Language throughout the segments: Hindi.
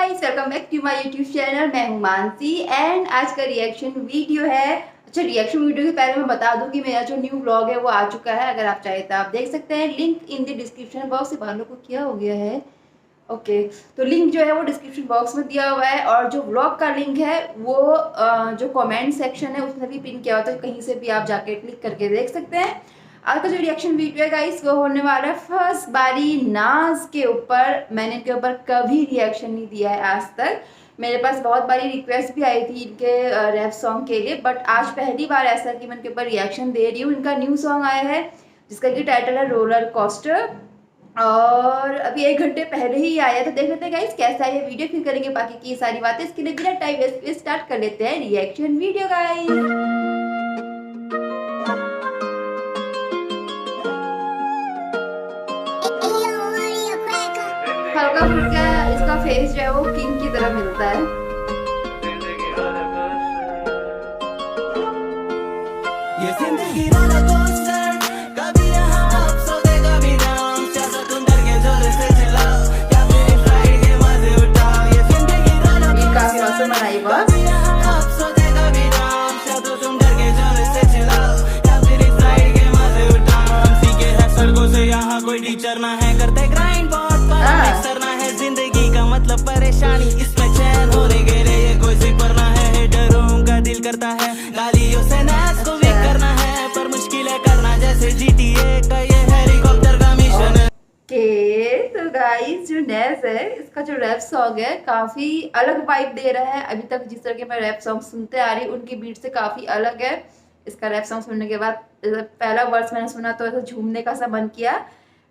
Guys, welcome back to my YouTube channel. मैं हूं मानसी एंड आज का रिएक्शन वीडियो है। अच्छा, रिएक्शन वीडियो के पहले मैं बता दूं कि मेरा जो न्यू व्लॉग है वो आ चुका है। अगर आप चाहे तो आप देख सकते हैं। Link in the description box. बालों को क्या हो गया है? ओके, तो लिंक जो है वो डिस्क्रिप्शन बॉक्स में दिया हुआ है और जो व्लॉग का लिंक है वो जो कमेंट सेक्शन है उसमें भी पिन किया हुआ, तो कहीं से भी आप जाके क्लिक करके देख सकते हैं। आज का जो रिएक्शन वीडियो है गाइस वो होने वाला है फर्स्ट बारी नाज के ऊपर। मैंने इनके ऊपर कभी रिएक्शन नहीं दिया है आज तक। मेरे पास बहुत बारी रिक्वेस्ट भी आई थी इनके रैप सॉन्ग के लिए, बट आज पहली बार ऐसा कि मैं इनके ऊपर रिएक्शन दे रही हूँ। इनका न्यू सॉन्ग आया है जिसका कि टाइटल है रोलर कोस्टर और अभी 1 घंटे पहले ही आया है। तो देख लेते हैं गाइस कैसा है ये वीडियो, फिर करेंगे बाकी की सारी बातें। इसके लिए बिना टाइम वेस्ट स्टार्ट कर लेते हैं रिएक्शन वीडियो गाइस। हल्का फुल्का इसका फेस जो है वो किंग की तरह मिलता है। ये जिंदगी रोलर कोस्टर, कभी यहाँ अप सोते कभी डाउन, चाहो तुम डर के जोर से चलाओ या फिर राइड के मजे उठाओ। ये जिंदगी रोलर कोस्टर, काफी मौसम बनाई बस। कभी यहाँ अप सोते कभी डाउन, चाहो तुम डर के जोर से चलाओ या फिर राइड के मजे उठाओ। हम सीखे हैं सड़कों से, यहाँ कोई टीचर ना है, करते ग्राइंड बहुत पर अक्सर ना है। जिंदगी का मतलब परेशानी, इसमें चैन होने के लिए कोई जिक्र ना है। हेटरों का दिल करता है गालियों से नाच को भी करना है, पर मुश्किल है करना जैसे GTA का ये हेलीकॉप्टर का मिशन है। तो गाइस जो नेस है इसका जो रैप सॉन्ग है काफी अलग वाइब दे रहा है। अभी तक जिस तरह के मैं रैप सॉन्ग सुनते आ रही हूँ उनकी बीट से काफी अलग है। इसका रैप सॉन्ग सुनने के बाद पहला वर्स मैंने सुना तो ऐसा झूमने का सा मन किया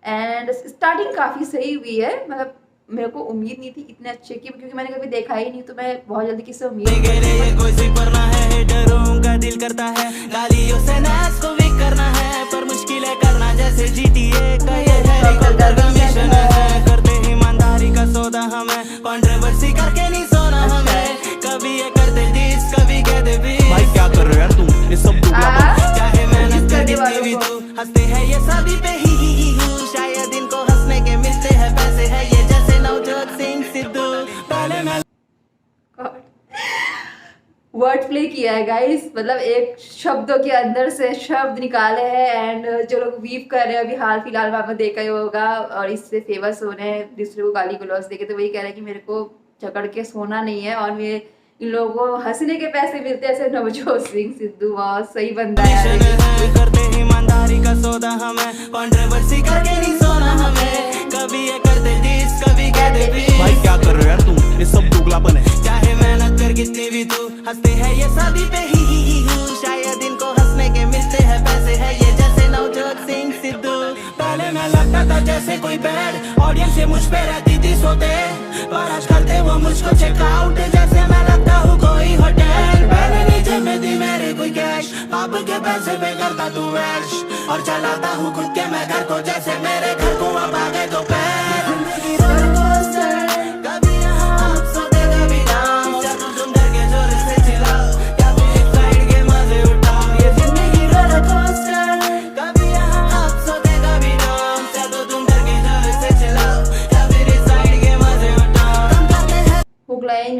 एंड स्टार्टिंग काफी सही हुई है। मतलब मेरे को उम्मीद नहीं थी इतने अच्छे की, क्योंकि मैंने कभी देखा ही नहीं, तो मैं बहुत जल्दी किससे उम्मीद कोई जिक्र ना है। हेटरों का दिल करता है गालियों से नाच को भी करना है, पर मुश्किल है करना जैसे GTA का ये हेलीकॉप्टर का मिशन है। करते ईमानदारी का सौदा हमें, कंट्रोवर्सी करके नहीं सोना हमें। कभी ये करते डिस, कभी कहते भी भाई क्या कर रहे हो यार तुम? ये सब चाहे मेहनत कर कितनी भी तू, हंसते हैं ये सभी पे ही शायद इनको हंसने के मिलते हैं पैसे है ये जैसे नवजोत सिंह सिद्धू। पहले मैं वर्ड प्ले किया है गाइस। मतलब एक शब्दों के अंदर से शब्द निकाले हैं एंड जो लोग वीव कर रहे हैं अभी हाल फिलहाल में आपने देखा ही होगा और इससे फेमस हो रहे हैं, दूसरे को गाली गलौज देके, तो वही कह रहे हैं कि मेरे को झगड़ के सोना नहीं है और मैं इन लोगों को हंसने के पैसे मिलते हैं। ऐसे नवजोत सिंह सिद्धू बहुत सही बंदा है। करते ईमानदारी का सौदा हमें, कंट्रोवर्सी करके नहीं सोना हमें। कभी ये करते डिस, कभी कहते भी भाई क्या कर रहे हो यार तुम? ये सब दोगलापन है। चाहे मेहनत कर कितनी भी तू, हंसते हैं ये सभी पे ही शायद इनको हंसने के मिलते हैं पैसे है ये जैसे नवजोत सिंह सिद्धू। पहले मैं लगता था जैसे कोई बैड, ऑडियंस से मुझ पे रहती थी सोते, पर आज करते वो मुझको चेकआउट जैसे मैं लगता हूँ कोई होटल। पहले नीचे में दी मेरे कोई कैश, बाप के पैसे पे करता तू ऐश, और चलाता हूँ खुद के मैं घर को जैसे मेरे घर को अब आ गए तो पैर। जिंदगी रोलर कोस्टर, कभी यहाँ अप सोते कभी डाउन, चाहो तुम डर के जोर से चिल्लाओ या फिर साइड के मजे उठाओ। ये जिंदगी रोलर कोस्टर, कभी यहाँ अप सोते कभी डाउन, चाहो तुम डर के जोर से चिल्लाओ या फिर साइड के मजे उठाओ।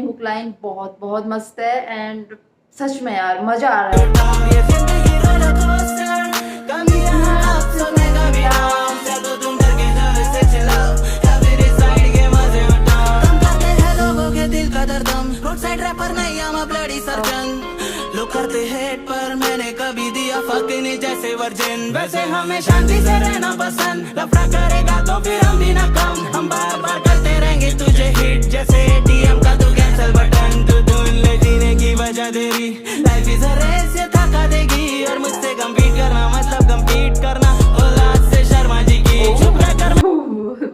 हुक लाइन बहुत बहुत मस्त है एंड सच में यार मजा आ रहा है। ये जिंदगी रोलर कोस्टर, कभी यहाँ अप सोते कभी डाउन, चाहो तुम डर के जोर से चिल्लाओ या फिर साइड के मजे उठाओ। तुम करते हैं लोगों के दिल का दर्दम, रोड साइड रैपर नहीं I'm a bloody surgeon। लोग करते हेट पर मैंने कभी दिया फक नहीं जैसे वर्जिन। वैसे हमें शांति से रहना पसंद, लफड़ा करेगा तो फिर हम भी ना कम। हम बार बार करते रहेंगे तुझे हिट जैसे ATM का तू कैंसिल बटन। तू धुन ले जीने की वजह तेरी, लाइफ इज अ रेस ये थका देगी, और मुझसे कम्पीट करना मतलब कम्पीट करना औलाद से शर्मा जी की। चुप रह कर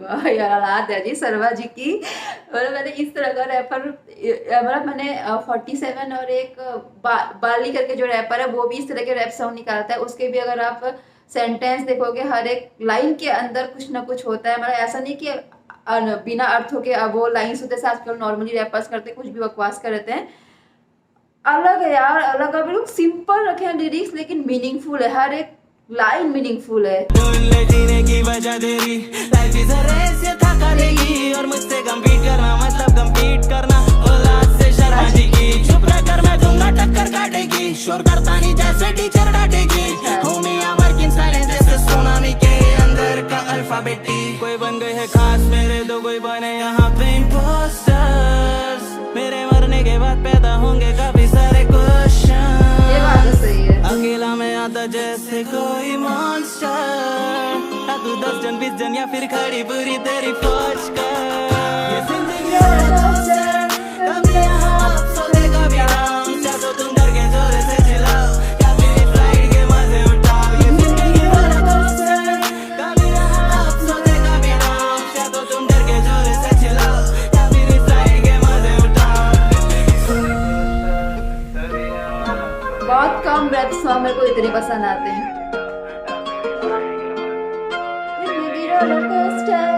वाह यार, औलाद है जी शर्मा जी की। मतलब मैंने इस तरह का रैपर, मतलब मैंने 47 और एक बाली करके जो रैपर है वो भी इस तरह के रैप सॉन्ग निकालता है। उसके भी अगर आप सेंटेंस देखोगे हर एक लाइन के अंदर कुछ ना कुछ होता है। मतलब ऐसा नहीं कि बिना अर्थों के वो लाइन होते से आजकल नॉर्मली रैपर्स करते कुछ भी बकवास कर देते हैं। अलग है यार, अलग है। लोग सिंपल रखे हैं लिरिक्स लेकिन मीनिंगफुल है, हर एक लाइन मीनिंगफुल है। जीने की वजह तेरी, लाइफ इज अ रेस ये थका देगी, और मुझसे कम्पीट करना मतलब कम्पीट कर या फिर खड़ी पूरी तेरी फौज का। ये जिंदगी कभी यहाँ अफसोस कभी डाउन, या तो तुम डर के जोर से चिल्लाओ या फिर इस राइड के मजे उठाओ। ये जिंदगी वाला कोस्टर कभी यहाँ अफसोस कभी डाउन, या तो तुम डर के जोर से चिल्लाओ या फिर इस राइड के मजे उठाओ। बहुत कम रैप सॉन्ग मेरे को इतने पसंद आते हैं। जिंदगी रोलर कोस्टर।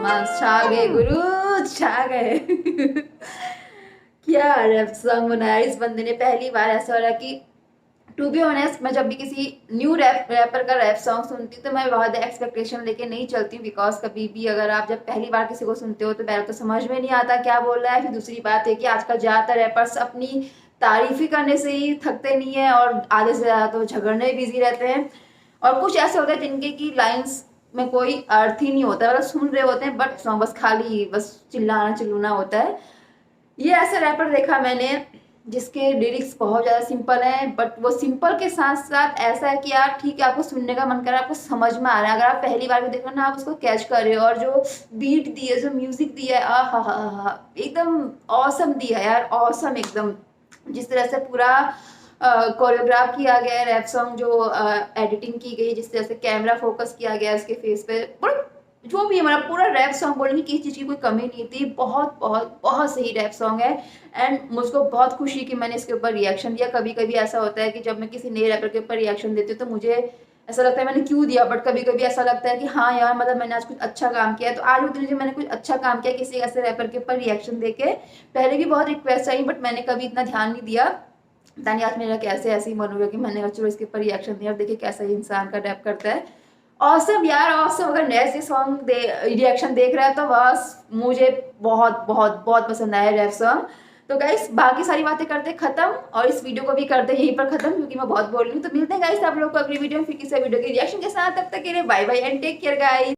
मस्त छा गए गुरु, छा गए। क्या रैप सॉन्ग बनाया इस बंदे ने। पहली बार ऐसा हो रहा कि टू बी ऑनेस्ट मैं जब भी किसी न्यू रैपर का रैप सॉन्ग सुनती हूँ तो मैं बहुत एक्सपेक्टेशन लेके नहीं चलती हूँ, बिकॉज कभी भी अगर आप जब पहली बार किसी को सुनते हो तो पहले तो समझ में नहीं आता क्या बोल रहा है। फिर दूसरी बात है कि आजकल ज़्यादातर रैपर्स अपनी तारीफ ही करने से ही थकते नहीं है और आधे से ज़्यादा तो झगड़ने में बिजी रहते हैं। और कुछ ऐसे होते हैं जिनके की लाइन्स में कोई अर्थ ही नहीं होता, मतलब सुन रहे होते हैं बट सॉन्ग बस खाली बस चिल्लाना चिल्लाना होता है। ये ऐसा रैपर देखा मैंने जिसके लिरिक्स बहुत ज़्यादा सिंपल हैं, बट वो सिंपल के साथ साथ ऐसा है कि यार ठीक है आपको सुनने का मन कर रहा है, आपको समझ में आ रहा है। अगर आप पहली बार भी देख रहे हो ना, आप उसको कैच कर रहे हो। और जो बीट दी है, जो म्यूजिक दिया है, हा एकदम ऑसम दिया है यार, ऑसम एकदम। जिस तरह से पूरा कोरियोग्राफ किया गया है रैप सॉन्ग, जो एडिटिंग की गई, जिस तरह से कैमरा फोकस किया गया है उसके फेस पे, जो भी हमारा पूरा रैप सॉन्ग बोलेंगे किसी चीज़ की कोई कमी नहीं थी। बहुत बहुत बहुत सही रैप सॉन्ग है। एंड मुझको बहुत खुशी कि मैंने इसके ऊपर रिएक्शन दिया। कभी कभी ऐसा होता है कि जब मैं किसी नए रैपर के ऊपर रिएक्शन देती हूँ तो मुझे ऐसा लगता है मैंने क्यों दिया, बट कभी कभी ऐसा लगता है कि हाँ यार मतलब मैंने आज कुछ अच्छा काम किया है। तो आज उतने मैंने कुछ अच्छा काम किया किसी ऐसे रैपर के ऊपर रिएक्शन दे के। पहले भी बहुत रिक्वेस्ट आई बट मैंने कभी इतना ध्यान नहीं दिया। पता नहीं आज मेरा कैसे ऐसे ही मन हुआ कि मैंने चलो इसके ऊपर रिएक्शन दिया और देखिए कैसा ये इंसान का रैप करता है। ऑसम यार ऑसम। अगर नए सॉन्ग रिएक्शन देख रहा है तो बस मुझे बहुत बहुत बहुत पसंद आया रैप सॉन्ग। तो गाइस बाकी सारी बातें करते खत्म और इस वीडियो को भी करते यहीं पर खत्म क्योंकि मैं बहुत बोल रही हूँ। तो मिलते हैं गाइस आप लोग को अगली वीडियो में फिर किसी वीडियो के रिएक्शन के साथ। तब तक के लिए bye bye and take care guys.